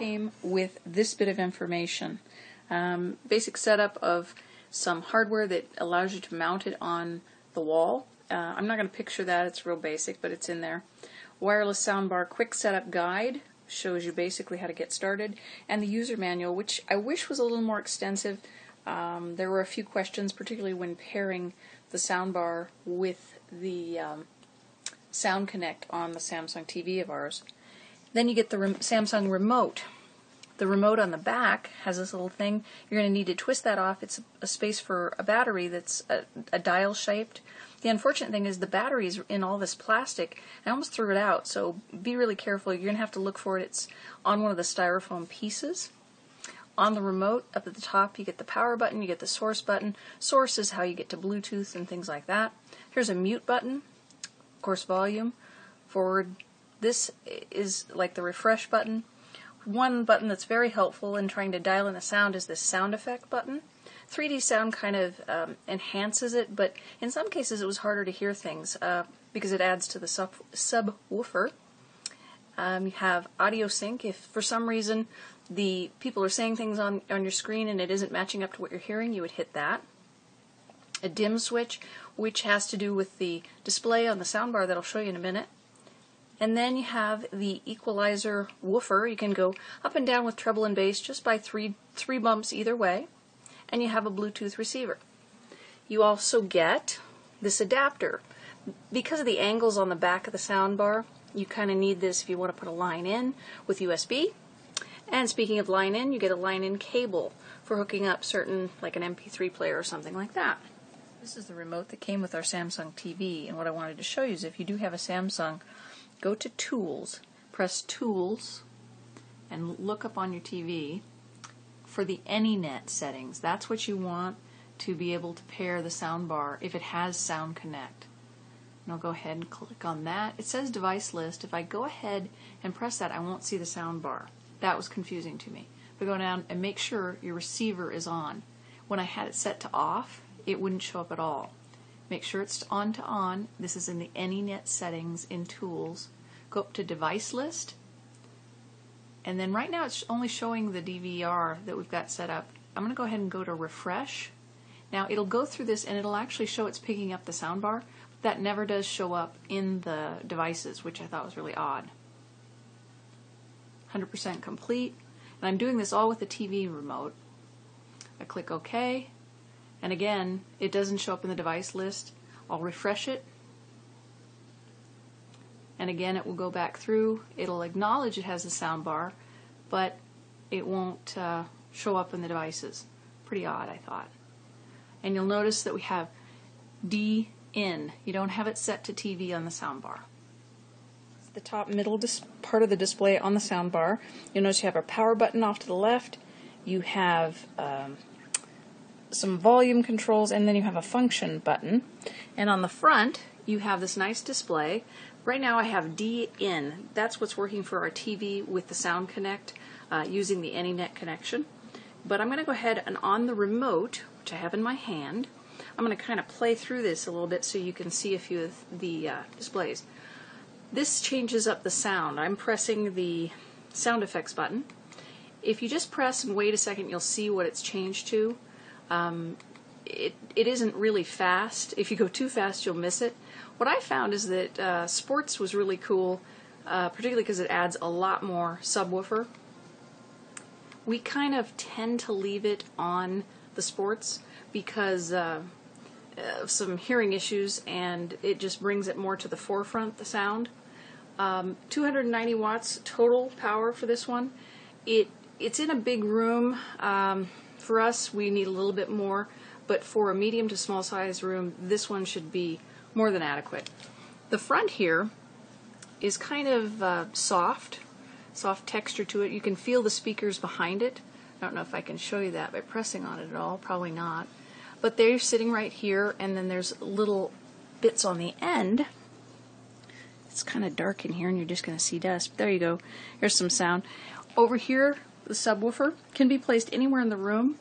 came with this bit of information. Basic setup of some hardware that allows you to mount it on the wall. I'm not going to picture that, it's real basic, but it's in there. Wireless soundbar quick setup guide shows you basically how to get started, and the user manual, which I wish was a little more extensive. There were a few questions, particularly when pairing the soundbar with the Sound Connect on the Samsung TV of ours. Then you get the Samsung remote. The remote on the back has this little thing. You're going to need to twist that off. It's a space for a battery that's a dial shaped. The unfortunate thing is the battery is in all this plastic. I almost threw it out, so be really careful. You're going to have to look for it. It's on one of the styrofoam pieces. On the remote, up at the top, you get the power button, you get the source button. Source is how you get to Bluetooth and things like that. Here's a mute button, of course volume, forward. This is like the refresh button. One button that's very helpful in trying to dial in the sound is this sound effect button. 3D sound kind of enhances it, but in some cases it was harder to hear things because it adds to the subwoofer. You have audio sync. If for some reason the people are saying things on your screen and it isn't matching up to what you're hearing, you would hit that. A dim switch, which has to do with the display on the soundbar that I'll show you in a minute. And then you have the equalizer woofer. You can go up and down with treble and bass just by three bumps either way. And you have a Bluetooth receiver. You also get this adapter. Because of the angles on the back of the soundbar, you kind of need this if you want to put a line in with USB. And speaking of line in, you get a line in cable for hooking up certain, like an MP3 player or something like that. This is the remote that came with our Samsung TV, and what I wanted to show you is if you do have a Samsung, go to Tools, press Tools, and look up on your TV for the AnyNet settings. That's what you want to be able to pair the soundbar if it has Sound Connect. And I'll go ahead and click on that. It says Device List. If I go ahead and press that, I won't see the soundbar. That was confusing to me. But go down and make sure your receiver is on. When I had it set to off, it wouldn't show up at all. Make sure it's on to on. This is in the AnyNet settings in Tools. Go up to Device List. And then right now it's only showing the DVR that we've got set up. I'm going to go ahead and go to Refresh. Now it'll go through this and it'll actually show it's picking up the soundbar. That never does show up in the devices, which I thought was really odd. 100% complete. And I'm doing this all with the TV remote. I click OK. And again, it doesn't show up in the device list. I'll refresh it. And again, it will go back through. It'll acknowledge it has a soundbar, but it won't show up in the devices. Pretty odd, I thought. And you'll notice that we have D in. You don't have it set to TV on the soundbar. It's the top middle part of the display on the soundbar. You'll notice you have a power button off to the left. You have some volume controls, and then you have a function button. And on the front, you have this nice display. Right now I have D in. That's what's working for our TV with the Sound Connect using the AnyNet connection. But I'm going to go ahead and on the remote, which I have in my hand, I'm going to kind of play through this a little bit so you can see a few of the displays. This changes up the sound. I'm pressing the sound effects button. If you just press and wait a second, you'll see what it's changed to. It isn't really fast. If you go too fast, you'll miss it. What I found is that sports was really cool, particularly because it adds a lot more subwoofer. We kind of tend to leave it on the sports because of some hearing issues, and it just brings it more to the forefront, the sound. 290 watts total power for this one. It's in a big room. For us, we need a little bit more, but for a medium to small size room, this one should be more than adequate. The front here is kind of soft texture to it. You can feel the speakers behind it. I don't know if I can show you that by pressing on it at all, probably not. But they're sitting right here, and then there's little bits on the end. It's kind of dark in here, and you're just going to see dust. But there you go. Here's some sound. Over here, the subwoofer can be placed anywhere in the room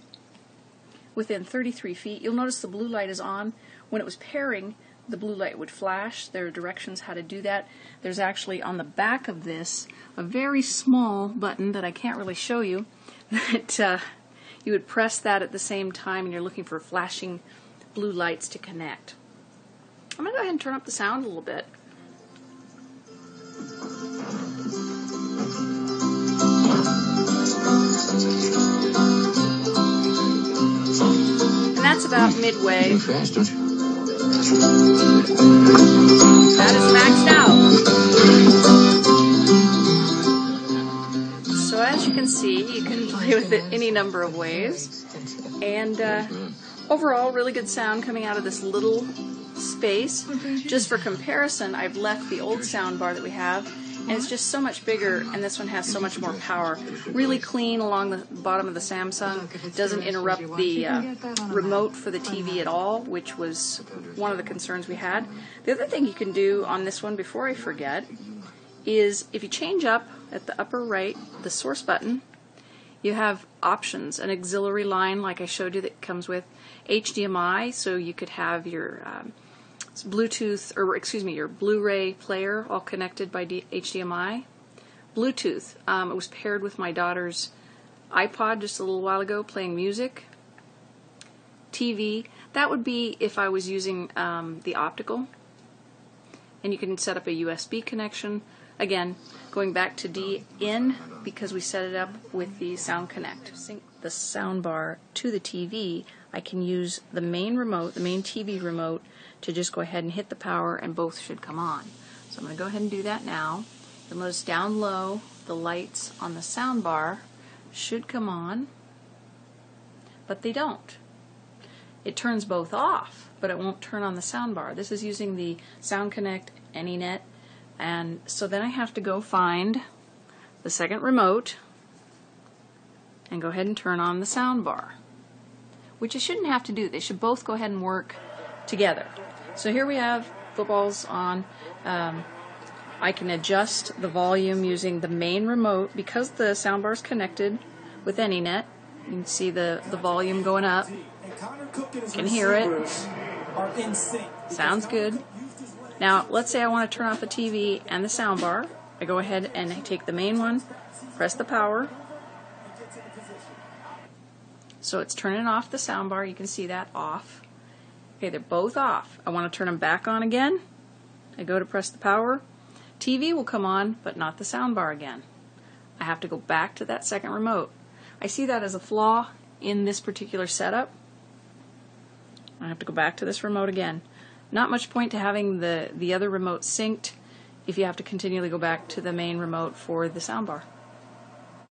within 33 feet. You'll notice the blue light is on. When it was pairing, the blue light would flash. There are directions how to do that. There's actually on the back of this a very small button that I can't really show you, that you would press that at the same time and you're looking for flashing blue lights to connect. I'm going to go ahead and turn up the sound a little bit. And that's about midway. Fast, don't you? That is maxed out. So as you can see, you can play with it any number of ways. And overall, really good sound coming out of this little space. Just for comparison, I've left the old soundbar that we have, and it's just so much bigger, and this one has so much more power. Really clean along the bottom of the Samsung. Doesn't interrupt the remote for the TV at all, which was one of the concerns we had. The other thing you can do on this one, before I forget, is if you change up at the upper right, the source button, you have options, an auxiliary line like I showed you that comes with HDMI, so you could have your Bluetooth, or excuse me, your Blu-ray player all connected by HDMI. Bluetooth, it was paired with my daughter's iPod just a little while ago, playing music. TV, that would be if I was using the optical. And you can set up a USB connection. Again, going back to D-in, because we set it up with the Sound Connect. Sync the soundbar to the TV, I can use the main remote, the main TV remote, to just go ahead and hit the power, and both should come on. So I'm going to go ahead and do that now. You'll notice down low, the lights on the soundbar should come on, but they don't. It turns both off, but it won't turn on the soundbar. This is using the Sound Connect AnyNet, and so then I have to go find the second remote and go ahead and turn on the soundbar, which I shouldn't have to do. They should both go ahead and work together. So here we have footballs on. I can adjust the volume using the main remote. Because the soundbar is connected with AnyNet, you can see the volume going up. You can hear it. Sounds good. Now, let's say I want to turn off the TV and the soundbar. I go ahead and I take the main one, press the power. So it's turning off the soundbar. You can see that off. Okay, they're both off. I want to turn them back on again. I go to press the power. TV will come on, but not the soundbar again. I have to go back to that second remote. I see that as a flaw in this particular setup. I have to go back to this remote again. Not much point to having the other remote synced if you have to continually go back to the main remote for the soundbar.